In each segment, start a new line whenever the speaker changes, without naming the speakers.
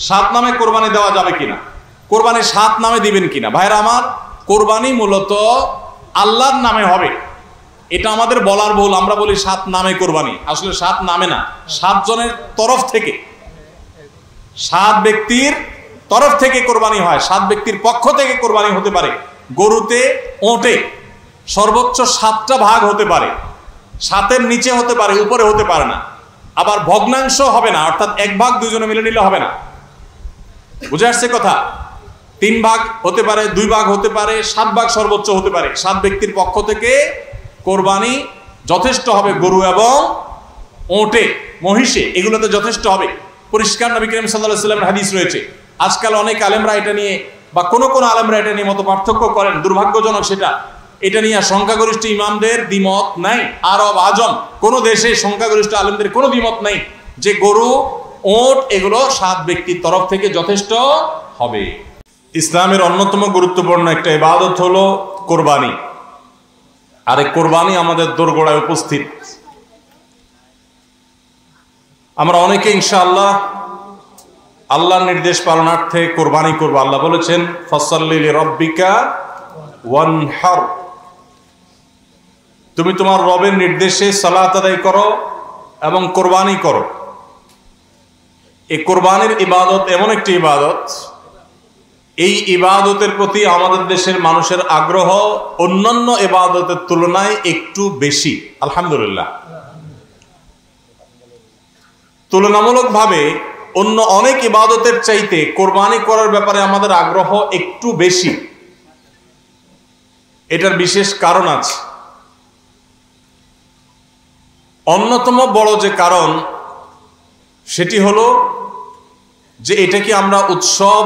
সাত নামে কোরবানি দেওয়া যাবে কিনা, কোরবানি সাত নামে দিবেন কিনা? ভাইরা আমার, কোরবানি মূলত আল্লাহর নামে হবে, এটা আমাদের বলার ভুল। আমরা বলি সাত নামে কোরবানি, আসলে সাত নামে না, সাত জনের তরফ থেকে, সাত ব্যক্তির তরফ থেকে কোরবানি হয়, সাত ব্যক্তির পক্ষ থেকে কোরবানি হতে পারে। গরুতে, ওটে সর্বোচ্চ সাতটা ভাগ হতে পারে, সাতের নিচে হতে পারে, উপরে হতে পারে না। আবার ভগ্নাংশ হবে না, অর্থাৎ এক ভাগ দুইজনে মিলে নিলে হবে না। বুঝে আসছে কথা? তিন ভাগ হতে পারে, দুই ভাগ হতে পারে, সাত ভাগ সর্বোচ্চ হতে পারে। সাত ব্যক্তির পক্ষ থেকে কোরবানি যথেষ্ট হবে। গরু এবং ওটে, মহিষে, এগুলোতে যথেষ্ট হবে। পরিষ্কার নবী করিম সাল্লাল্লাহু আলাইহি ওয়াসাল্লামের হাদিস রয়েছে। আজকাল অনেক আলেমরা এটা নিয়ে, বা কোন আলেমরা এটা নিয়ে মত পার্থক্য করেন, দুর্ভাগ্যজনক সেটা। এটা নিয়ে সংখ্যাগরিষ্ঠ ইমামদের দ্বিমত নাই। আরব আজম কোন দেশে সংখ্যাগরিষ্ঠ আলেমদের কোনো দ্বিমত নাই যে গরু, ওট এগুলো সাত ব্যক্তির তরফ থেকে যথেষ্ট হবে। ইসলামের অন্যতম গুরুত্বপূর্ণ একটা ইবাদত হলো কোরবানি। আর এই কোরবানি আমাদের দোরগোড়ায় উপস্থিত। আমরা অনেকে ইনশাআল্লাহ আল্লাহর নির্দেশ পালনার্থে কোরবানি করব। আল্লাহ বলেছেন, ফাসাল্লি লিরাব্বিকা ওয়ানহার, তুমি তোমার রবের নির্দেশে সালাত আদায় করো এবং কোরবানি করো। এই কোরবানির ইবাদত এমন একটি ইবাদত, এই ইবাদতের প্রতি আমাদের দেশের মানুষের আগ্রহ অন্যান্য ইবাদতের তুলনায় একটু বেশি, আলহামদুলিল্লাহ। তুলনামূলকভাবে অন্য অনেক ইবাদতের চাইতে কোরবানি করার ব্যাপারে আমাদের আগ্রহ একটু বেশি। এটার বিশেষ কারণ আছে। অন্যতম বড় যে কারণ সেটি হলো যে এটাকে আমরা উৎসব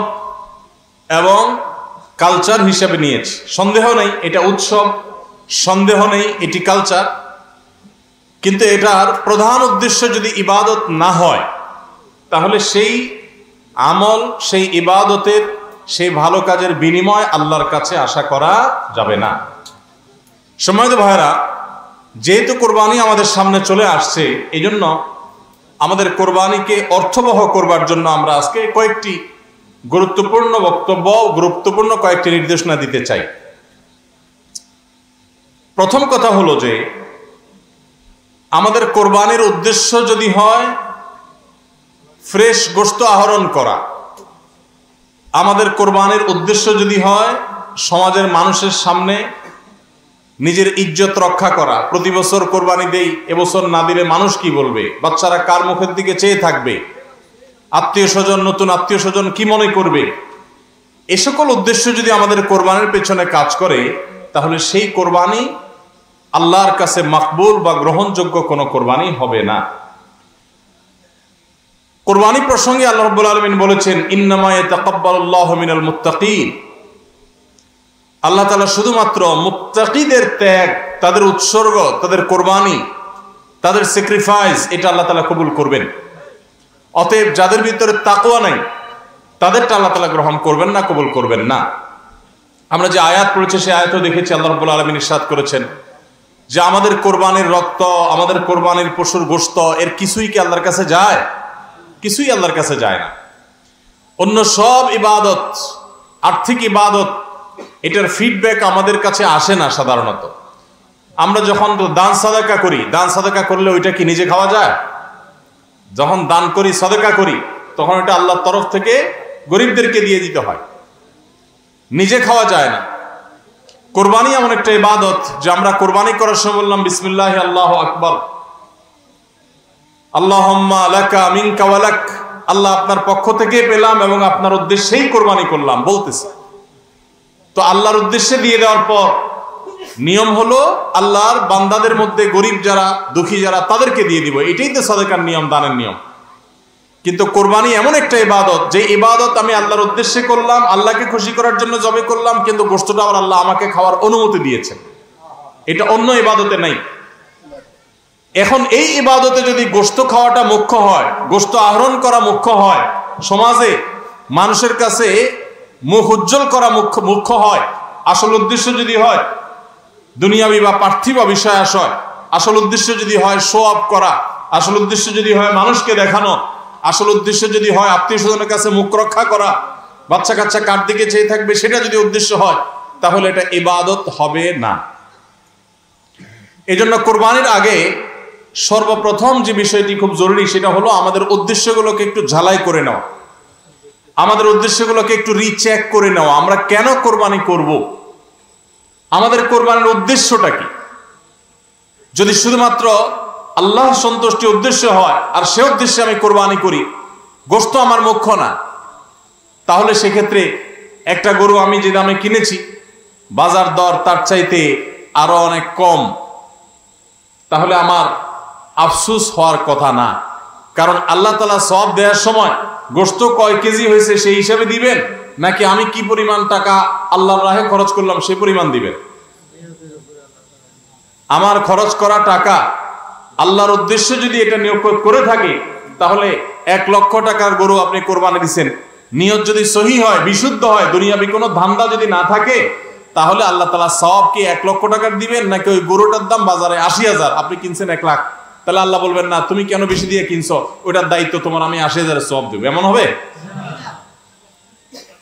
এবং কালচার হিসেবে নিয়েছি। সন্দেহ নেই এটা উৎসব, সন্দেহ নেই এটি কালচার, কিন্তু এটার প্রধান উদ্দেশ্য যদি ইবাদত না হয়, তাহলে সেই আমল, সেই ইবাদতের, সেই ভালো কাজের বিনিময় আল্লাহর কাছে আশা করা যাবে না। সম্মানিত ভাইরা, যেহেতু কোরবানি আমাদের সামনে চলে আসছে, এই জন্য আমাদের কোরবানিকে অর্থবহ করবার জন্য আমরা আজকে কয়েকটি গুরুত্বপূর্ণ বক্তব্য, গুরুত্বপূর্ণ কয়েকটি নির্দেশনা দিতে চাই। প্রথম কথা হলো যে আমাদের কোরবানির উদ্দেশ্য যদি হয় ফ্রেশ গোশত আহরণ করা, আমাদের কোরবানির উদ্দেশ্য যদি হয় সমাজের মানুষের সামনে নিজের ইজ্জত রক্ষা করা, প্রতি বছর কোরবানি দেই, এবছর না দিলে মানুষ কি বলবে, বাচ্চারা কার মুখের দিকে চেয়ে থাকবে, আত্মীয় স্বজন, নতুন আত্মীয় স্বজন কি মনে করবে, এ সকল উদ্দেশ্য যদি আমাদের কোরবানির পেছনে কাজ করে, তাহলে সেই কোরবানি আল্লাহর কাছে মাকবুল বা গ্রহণযোগ্য কোনো কোরবানি হবে না। কোরবানি প্রসঙ্গে আল্লাহ রাব্বুল আলামিন বলেছেন, ইন্নামা ইয়াতাকাব্বালুল্লাহু মিনাল মুত্তাকিন, আল্লাহ তাআলা শুধুমাত্র মুত্তাকিদের ত্যাগ, তাদের উৎসর্গ, তাদের কোরবানি, তাদের স্যাক্রিফাইস, এটা আল্লাহ তাআলা কবুল করবেন। অতএব যাদের ভিতরে তাকওয়া নাই তাদেরটা আল্লাহ তাআলা গ্রহণ করবেন না, কবুল করবেন না। আমরা যে আয়াত পড়েছি সেই আয়াতও দেখেছি, আল্লাহ রাব্বুল আলামিন ইরশাদ করেছেন যে আমাদের কোরবানির রক্ত, আমাদের কোরবানির পশুর গোশত, এর কিছুই কি আল্লাহর কাছে যায়? কিছুই আল্লাহর কাছে যায় না। অন্য সব ইবাদত, আর্থিক ইবাদত, এটার ফিডব্যাক আমাদের কাছে আসে না সাধারণত। আমরা যখন দান সাদাকা করি, দান সাদাকা করলে ওইটা কি নিজে খাওয়া যায়? যখন দান করি, সাদাকা করি, তখন ওইটা আল্লাহর তরফ থেকে গরিবদেরকে দিয়ে দিতে হয়, নিজে খাওয়া যায় না। কোরবানি এমন একটা ইবাদত যে আমরা কোরবানি করার সময় বললাম বিসমিল্লাহ আল্লাহু আকবার, আল্লাহুম্মা লাকা মিনকা ওয়া লাক, আল্লাহ আপনার পক্ষ থেকে পেলাম এবং আপনার উদ্দেশ্যেই কোরবানি করলাম বলতেছি। তো আল্লাহর উদ্দেশ্যে দিয়ে দেওয়ার পর নিয়ম হলো আল্লাহর বান্দাদের মধ্যে গরিব যারা, দুঃখী যারা, তাদেরকে দিয়ে দিব। এটাই তো সাদাকার নিয়ম, দানের নিয়ম। কিন্তু কোরবানি এমন একটা ইবাদত যে ইবাদত আমি আল্লাহর উদ্দেশ্যে করলাম, আল্লাহকে খুশি করার জন্য জবে করলাম, কিন্তু গোশতটা আবার আল্লাহ আমাকে খাওয়ার অনুমতি দিয়েছেন। এটা অন্য ইবাদতে নাই। এখন এই ইবাদতে যদি গোশত খাওয়াটা মুখ্য হয়, গোশত আহরণ করা মুখ্য হয়, সমাজে মানুষের কাছে মুখ উজ্জ্বল করা মুখ্য হয়, আসল উদ্দেশ্য যদি হয় দুনিয়াবি বা পার্থিব বিষয় আসয়, আসল উদ্দেশ্য যদি হয় শো অফ করা, আসল উদ্দেশ্য যদি হয় মানুষকে দেখানো, আসল উদ্দেশ্য যদি হয় আত্মীয় স্বজনের কাছে মুখ রক্ষা করা, বাচ্চা কাচ্চা কার দিকে চেয়ে থাকবে সেটা যদি উদ্দেশ্য হয়, তাহলে এটা ইবাদত হবে না। এই জন্য কোরবানির আগে সর্বপ্রথম যে বিষয়টি খুব জরুরি সেটা হলো আমাদের উদ্দেশ্যগুলোকে একটু ঝালাই করে নেওয়া, আমাদের উদ্দেশ্যগুলোকে একটু রিচেক করে নেওয়া। আমরা কেন কোরবানি করব, আমাদের কোরবানির উদ্দেশ্যটা কি? যদি শুধুমাত্র আল্লাহ সন্তুষ্টি উদ্দেশ্য হয় আর সে উদ্দেশ্যে আমি কোরবানি করি, গোশত আমার মুখ্য না, তাহলে সেক্ষেত্রে একটা গরু আমি যে দামে কিনেছি বাজার দর তার চাইতে আরো অনেক কম, তাহলে আমার আফসোস হওয়ার কথা না। কারণ আল্লাহ তাআলা সওয়াব দেওয়ার সময় গোশত কয় কেজি হয়েছে সেই হিসাবে দিবেন, নাকি আমি কি পরিমাণ টাকা আল্লাহর রাহে খরচ করলাম সেই পরিমাণ দিবেন? আমার খরচ করা টাকা আল্লাহর উদ্দেশ্যে যদি এটা নিয়োগ করে থাকে, তাহলে 1 লক্ষ টাকার গরু আপনি কোরবানি দিচ্ছেন, নিয়ত যদি সহি হয়, বিশুদ্ধ হয়, দুনিয়াবি কোনো ধান্দা যদি না থাকে, তাহলে আল্লাহ তাআলা সওয়াব কি 1 লক্ষ টাকার দিবেন, নাকি ওই গরুটার দাম বাজারে 80,000, আপনি কিনছেন 1 লাখ, তাহলে আল্লাহ বলবেন না তুমি কেন বেশি দিয়ে কিনছো, ওইটার দায়িত্ব তোমার, আমি 80,000 সওয়াব দেব, এমন হবে?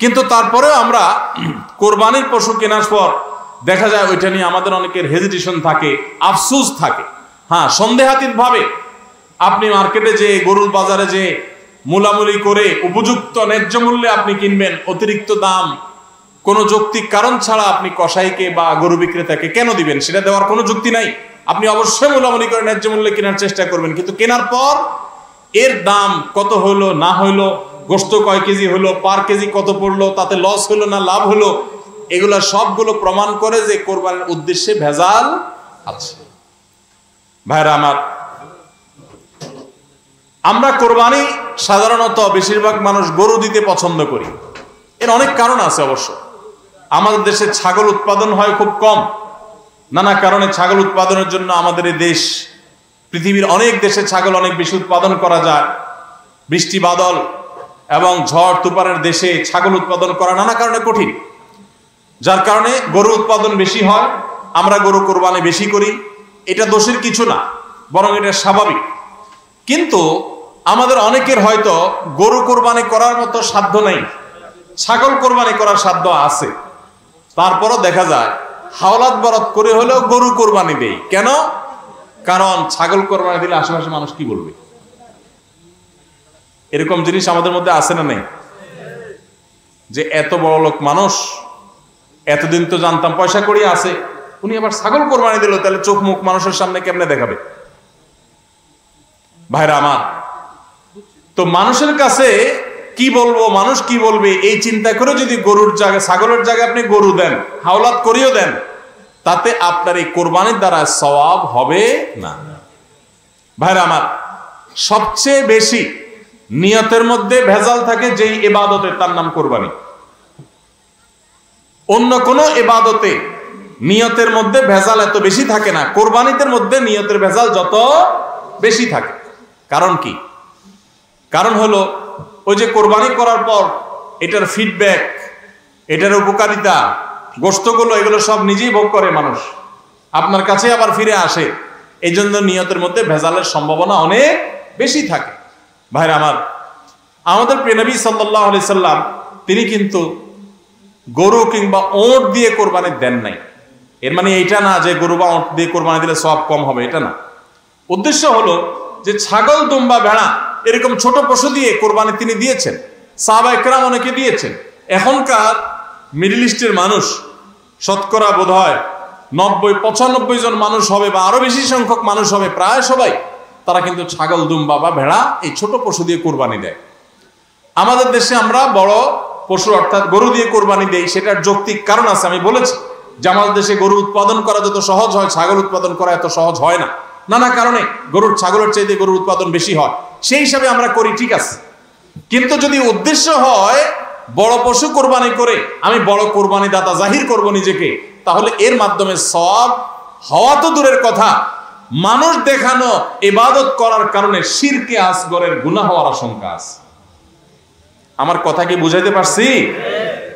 কিন্তু তারপরেও আমরা কোরবানির পশু কেনার পর দেখা যায় ওইটা নিয়ে আমাদের অনেকের হেজিটেশন থাকে, আফসোস থাকে। হ্যাঁ, সন্দেহাতীত ভাবে আপনি মার্কেটে যে গরুর বাজারে যে মূলামূলি করে উপযুক্ত ন্যায্য মূল্যে আপনি কিনবেন, অতিরিক্ত দাম কোনো যৌক্তিক কারণ ছাড়া আপনি কসাইকে বা গরু বিক্রেতাকে কেন দিবেন? সেটা দেওয়ার কোনো যুক্তি নাই। আপনি অবশ্যই মূলামূলি করে ন্যায্য মূল্যে কেনার চেষ্টা করবেন, কিন্তু কেনার পর এর দাম কত হইলো না হইলো, গোশত কয় কেজি হলো, পার কেজি কত পড়লো, তাতে লস হলো না লাভ হলো, এগুলা সবগুলো প্রমাণ করে যে কোরবানির উদ্দেশ্যে ভেজাল আছে। ভাইরা আমার, আমরা কোরবানি সাধারণত বেশিরভাগ মানুষ গরু দিতে পছন্দ করি। এর অনেক কারণ আছে অবশ্য। আমাদের দেশে ছাগল উৎপাদন হয় খুব কম, নানা কারণে ছাগল উৎপাদনের জন্য আমাদের এই দেশ, পৃথিবীর অনেক দেশে ছাগল অনেক বেশি উৎপাদন করা যায়। বৃষ্টি বাদল এবং ঝড় তুফানের দেশে ছাগল উৎপাদন করা নানা কারণে কঠিন, যার কারণে গরু উৎপাদন বেশি হয়, আমরা গরু কোরবানি বেশি করি। এটা দোষের কিছু না, বরং এটা স্বাভাবিক। কিন্তু আমাদের অনেকের হয়তো গরু কোরবানি করার মতো সাধ্য নেই, ছাগল কোরবানি করার সাধ্য আছে, তারপরও দেখা যায় হাওলাত বরাত করে হলেও গরু কোরবানি দেই। কেন? কারণ ছাগল কোরবানি দিলে আশেপাশে মানুষ কি বলবে। এরকম জিনিস আমাদের মধ্যে আছে না নেই? যে এত বড় লোক মানুষ, এতদিন তো জানতাম পয়সা করি আছে, উনি আবার ছাগল কোরবানি দিল, তাহলে চোখ মুখ মানুষের সামনে কেমনে দেখাবে? ভাইরা আমার, তো মানুষের কাছে কি বলবো, মানুষ কি বলবে, এই চিন্তা করে যদি গরুর জায়গায় ছাগলের জায়গায় আপনি গরু দেন, হাওলাত করিও দেন, তাতে আপনার এই কোরবানির দ্বারা সওয়াব হবে না। ভাইরা আমার, সবচেয়ে বেশি নিয়তের মধ্যে ভেজাল থাকে যেই ইবাদতে, তার নাম কোরবানি। অন্য কোন ইবাদতে নিয়তের মধ্যে ভেজাল এত বেশি থাকে না, কোরবানিদের মধ্যে নিয়তের ভেজাল যত বেশি থাকে। কারণ কি? কারণ হলো ওই যে কোরবানি করার পর এটার ফিডব্যাক, এটার উপকারিতা, গোশতগুলো, এগুলো সব নিজেই ভোগ করে মানুষ, আপনার কাছে আবার ফিরে আসে। এই জন্য নিয়তের মধ্যে ভেজালের সম্ভাবনা অনেক বেশি থাকে। ভাইরা আমার, আমাদের প্রিয় নবী সাল্লাল্লাহু আলাইহি সাল্লাম তিনি কিন্তু গরু কিংবা ওঁট দিয়ে কোরবানি দেন নাই। এর মানে এইটা না যে গরু বা ওঁট দিয়ে কোরবানি দিলে সওয়াব কম হবে, এটা না। উদ্দেশ্য হলো যে ছাগল, দুম্বা, ভেড়া এরকম ছোট পশু দিয়ে কোরবানি তিনি দিয়েছেন, সাহাবায়ে কেরাম অনেকে দিয়েছেন। এখনকার মিডল ইস্টের মানুষ শতকরা বোধহয় 90-95 জন মানুষ হবে, বা আরো বেশি সংখ্যক মানুষ হবে, প্রায় সবাই, তারা কিন্তু ছাগল, দুম্বা বা ভেড়া এই ছোট পশু দিয়ে কোরবানি দেয়। আমাদের দেশে আমরা বড় পশু অর্থাৎ গরু দিয়ে কোরবানি দেই, সেটার যৌক্তিক কারণ আছে। আমি বলেছি যে আমাদের দেশে গরু উৎপাদন করা যত সহজ হয়, ছাগল উৎপাদন করা এত সহজ হয় না, নানা কারণে গরুর ছাগলের চাইতে গরুর উৎপাদন বেশি হয়, সেই হিসাবে আমরা করি, ঠিক আছে। কিন্তু যদি উদ্দেশ্য হয় বড় পশু কোরবানি করে আমি বড় কোরবানি দাতা জাহির করব নিজেকে, তাহলে এর মাধ্যমে সওয়াব হওয়া তো দূরের কথা, মানুষ দেখানো ইবাদত করার কারণে শিরকে আসগরের গুনাহ হওয়ার আশঙ্কা আছে। আমার কথা কি বুঝাইতে পারছি?